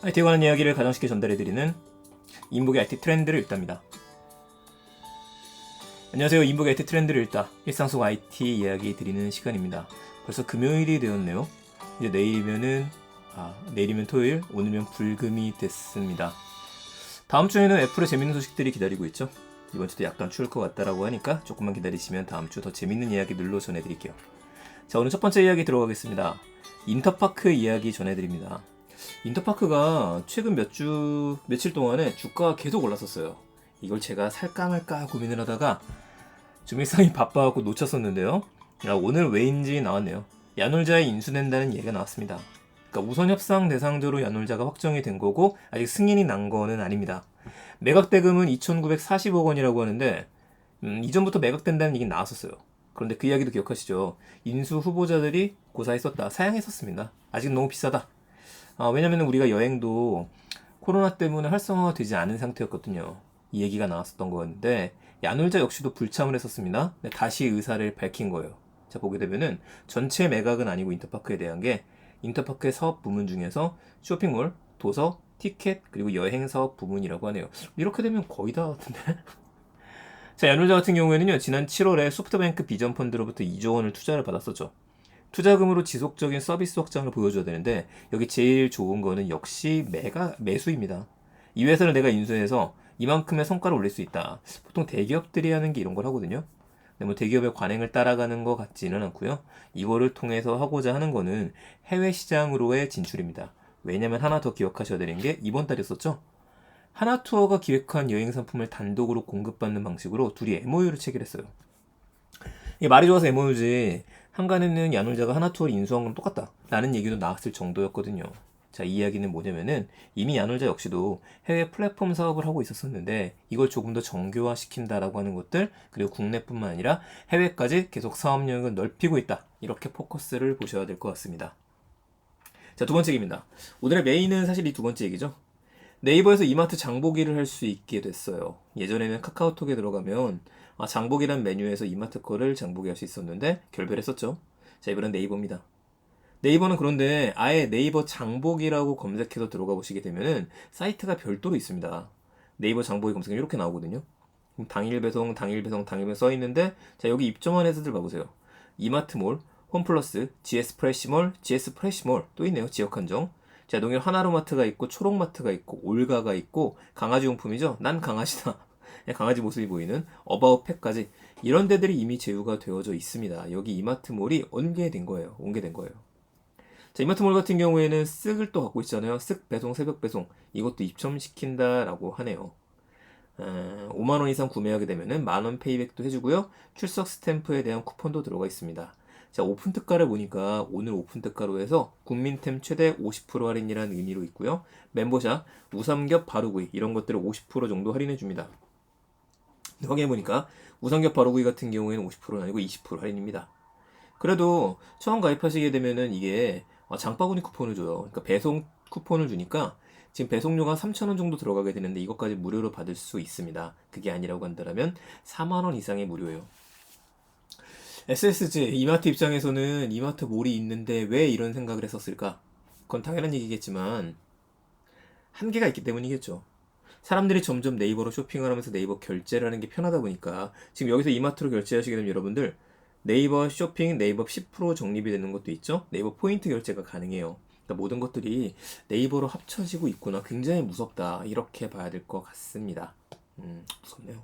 IT에 관한 이야기를 가장 쉽게 전달해드리는 인복의 IT 트렌드를 읽답니다. 안녕하세요. 인복의 IT 트렌드를 읽다. 일상 속 IT 이야기 드리는 시간입니다. 벌써 금요일이 되었네요. 이제 내일이면 토요일, 오늘면 불금이 됐습니다. 다음 주에는 애플의 재밌는 소식들이 기다리고 있죠. 이번 주도 약간 추울 것 같다라고 하니까 조금만 기다리시면 다음 주 더 재밌는 이야기들로 전해드릴게요. 자, 오늘 첫 번째 이야기 들어가겠습니다. 인터파크 이야기 전해드립니다. 인터파크가 최근 며칠 동안에 주가가 계속 올랐었어요. 이걸 제가 살까 말까 고민을 하다가 좀 일상이 바빠갖고 놓쳤었는데요. 오늘 왜인지 나왔네요. 야놀자에 인수된다는 얘기가 나왔습니다. 그러니까 우선 협상 대상자로 야놀자가 확정이 된 거고 아직 승인이 난 거는 아닙니다. 매각 대금은 2,940억 원이라고 하는데 이전부터 매각된다는 얘기 나왔었어요. 그런데 그 이야기도 기억하시죠? 인수 후보자들이 고사했었다, 사양했었습니다. 아직 너무 비싸다. 왜냐면 우리가 여행도 코로나 때문에 활성화가 되지 않은 상태였거든요. 이 얘기가 나왔었던 거였는데 야놀자 역시도 불참을 했었습니다. 다시 의사를 밝힌 거예요. 자, 보게 되면은 전체 매각은 아니고 인터파크에 대한 게 인터파크의 사업 부문 중에서 쇼핑몰, 도서, 티켓, 그리고 여행 사업 부문이라고 하네요. 이렇게 되면 거의 다 같은데? 자, 야놀자 같은 경우에는요, 지난 7월에 소프트뱅크 비전펀드로부터 2조 원을 투자를 받았었죠. 투자금으로 지속적인 서비스 확장을 보여줘야 되는데 여기 제일 좋은 거는 역시 매수입니다. 이 회사를 내가 인수해서 이만큼의 성과를 올릴 수 있다. 보통 대기업들이 하는 게 이런 걸 하거든요. 근데 뭐 대기업의 관행을 따라가는 것 같지는 않고요. 이거를 통해서 하고자 하는 거는 해외 시장으로의 진출입니다. 왜냐면 하나 더 기억하셔야 되는 게 이번 달이었었죠. 하나투어가 기획한 여행 상품을 단독으로 공급받는 방식으로 둘이 MOU를 체결했어요. 이게 말이 좋아서 MOU지 한간에는 야놀자가 하나투어를 인수한 건 똑같다 라는 얘기도 나왔을 정도였거든요. 자, 이 이야기는 뭐냐면은 이미 야놀자 역시도 해외 플랫폼 사업을 하고 있었었는데 이걸 조금 더 정교화 시킨다라고 하는 것들, 그리고 국내뿐만 아니라 해외까지 계속 사업 영역을 넓히고 있다, 이렇게 포커스를 보셔야 될 것 같습니다. 자, 두 번째 얘기입니다. 오늘의 메인은 사실 이 두 번째 얘기죠. 네이버에서 이마트 장보기를 할 수 있게 됐어요. 예전에는 카카오톡에 들어가면 장보기란 메뉴에서 이마트 거를 장보기 할 수 있었는데 결별했었죠. 자, 이번엔 네이버입니다. 네이버는 그런데 아예 네이버 장보기라고 검색해서 들어가 보시게 되면은 사이트가 별도로 있습니다. 네이버 장보기 검색하면 이렇게 나오거든요. 그럼 당일 배송, 당일 배송, 당일 배송 써 있는데, 자, 여기 입점한 회사들 봐보세요. 이마트몰, 홈플러스, GS 프레시몰, GS 프레시몰 또 있네요. 지역 한정. 자, 농협 하나로마트가 있고 초록마트가 있고 올가가 있고 강아지 용품이죠. 난 강아지다. 강아지 모습이 보이는 어바웃pet까지 이런 데들이 이미 제휴가 되어져 있습니다. 여기 이마트몰이 옮게된 거예요. 자, 이마트몰 같은 경우에는 쓱을 또 갖고 있잖아요. 쓱 배송, 새벽 배송 이것도 입점시킨다라고 하네요. 5만원 이상 구매하게 되면은 만원 페이백도 해주고요. 출석 스탬프에 대한 쿠폰도 들어가 있습니다. 자, 오픈 특가를 보니까 오늘 오픈 특가로 해서 국민템 최대 50% 할인이라는 의미로 있고요. 멤버샵, 우삼겹 바루구이 이런 것들을 50% 정도 할인해 줍니다. 확인해보니까 우삼겹 바루구이 같은 경우에는 50%는 아니고 20% 할인입니다. 그래도 처음 가입하시게 되면은 이게 장바구니 쿠폰을 줘요. 그러니까 배송 쿠폰을 주니까 지금 배송료가 3,000원 정도 들어가게 되는데 이것까지 무료로 받을 수 있습니다. 그게 아니라고 한다면 4만원 이상의 무료예요. SSG 이마트 입장에서는 이마트 몰이 있는데 왜 이런 생각을 했었을까? 그건 당연한 얘기겠지만 한계가 있기 때문이겠죠. 사람들이 점점 네이버로 쇼핑을 하면서 네이버 결제를 하는 게 편하다 보니까 지금 여기서 이마트로 결제하시게 되면 여러분들 네이버 쇼핑, 네이버 10% 적립이 되는 것도 있죠. 네이버 포인트 결제가 가능해요. 그러니까 모든 것들이 네이버로 합쳐지고 있구나. 굉장히 무섭다. 이렇게 봐야 될 것 같습니다. 무섭네요.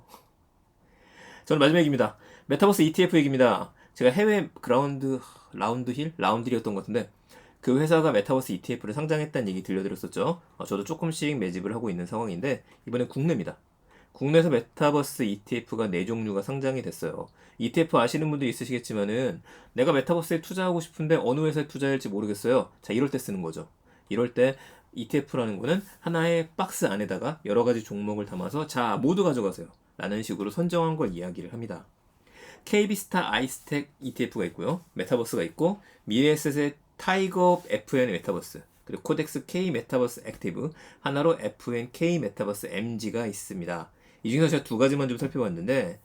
저는 마지막 얘기입니다. 메타버스 ETF 얘기입니다. 제가 해외 라운드힐이었던 것 같은데 그 회사가 메타버스 ETF를 상장했다는 얘기 들려드렸었죠. 저도 조금씩 매집을 하고 있는 상황인데 이번엔 국내입니다. 국내에서 메타버스 ETF가 4종류가 상장이 됐어요. ETF 아시는 분도 있으시겠지만은 내가 메타버스에 투자하고 싶은데 어느 회사에 투자할지 모르겠어요. 자, 이럴 때 쓰는 거죠. 이럴 때 ETF라는 거는 하나의 박스 안에다가 여러 가지 종목을 담아서 자, 모두 가져가세요 라는 식으로 선정한 걸 이야기를 합니다. KB스타 아이스텍 ETF가 있고요. 메타버스가 있고 미래에셋의 타이거 FN 메타버스, 그리고 코덱스 K 메타버스 액티브, 하나로 FNK 메타버스 MG가 있습니다. 이 중에서 제가 두 가지만 좀 살펴봤는데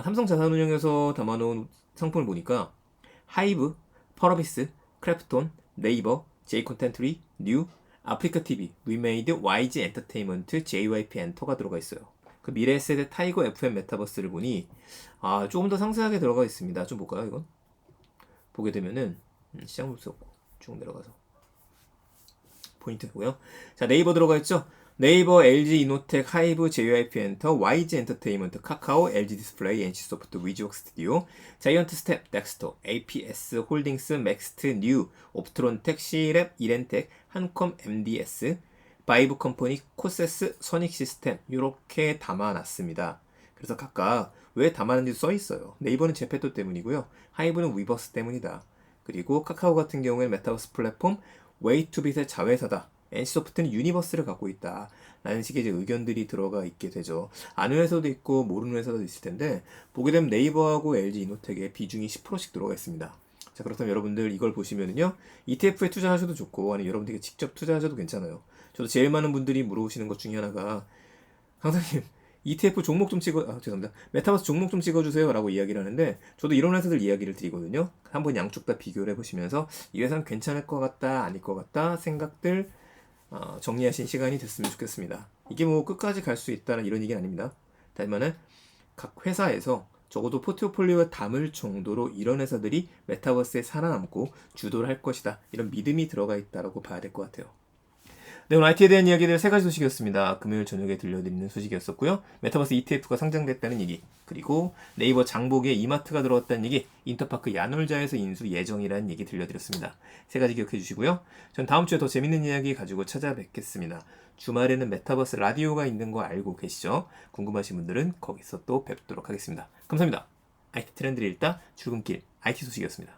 삼성 자산운용에서 담아놓은 상품을 보니까 하이브, 펄어비스, 크래프톤, 네이버, 제이콘텐트리, 뉴, 아프리카 TV, 위메이드, YG 엔터테인먼트, JYP 엔터가 들어가 있어요. 그 미래 세대 타이거 FM 메타버스를 보니 조금 더 상세하게 들어가 있습니다. 좀 볼까요, 이건? 보게 되면은 시장 볼 수 없고 쭉 내려가서 포인트고요. 자, 네이버 들어가 있죠? 네이버, LG 이노텍, 하이브, JYP 엔터, YG 엔터테인먼트, 카카오, LG 디스플레이, NC소프트, 위즈웍 스튜디오, 자이언트 스텝, 넥스토, APS 홀딩스, 맥스트, 뉴, 옵트론텍, C랩, 이렌텍, 한컴, MDS, 바이브 컴퍼니, 코세스, 선익 시스템 이렇게 담아놨습니다. 그래서 각각 왜 담아놨는지 써 있어요. 네이버는 제페토 때문이고요. 하이브는 위버스 때문이다. 그리고 카카오 같은 경우에는 메타버스 플랫폼 웨이투빗의 자회사다. NC소프트는 유니버스를 갖고 있다. 라는 식의 이제 의견들이 들어가 있게 되죠. 아는 회사도 있고 모르는 회사도 있을 텐데 보게 되면 네이버하고 LG 이노텍의 비중이 10%씩 들어가 있습니다. 자, 그렇다면 여러분들 이걸 보시면은요, ETF에 투자하셔도 좋고 아니면 여러분들이 직접 투자하셔도 괜찮아요. 저도 제일 많은 분들이 물어보시는 것 중에 하나가 강사님 ETF 종목 좀 죄송합니다. 메타버스 종목 좀 찍어주세요 라고 이야기를 하는데 저도 이런 회사들 이야기를 드리거든요. 한번 양쪽 다 비교를 해보시면서 이 회사는 괜찮을 것 같다 아닐 것 같다 생각들 정리하신 시간이 됐으면 좋겠습니다. 이게 뭐 끝까지 갈 수 있다는 이런 얘기는 아닙니다. 다만은 각 회사에서 적어도 포트폴리오에 담을 정도로 이런 회사들이 메타버스에 살아남고 주도를 할 것이다. 이런 믿음이 들어가 있다고 봐야 될 것 같아요. 네, 오늘 IT에 대한 이야기들 세 가지 소식이었습니다. 금요일 저녁에 들려드리는 소식이었었고요. 메타버스 ETF가 상장됐다는 얘기, 그리고 네이버 장복에 이마트가 들어왔다는 얘기, 인터파크 야놀자에서 인수 예정이라는 얘기 들려드렸습니다. 세 가지 기억해 주시고요. 전 다음 주에 더 재밌는 이야기 가지고 찾아뵙겠습니다. 주말에는 메타버스 라디오가 있는 거 알고 계시죠? 궁금하신 분들은 거기서 또 뵙도록 하겠습니다. 감사합니다. IT 트렌드를 읽다 출근길 IT 소식이었습니다.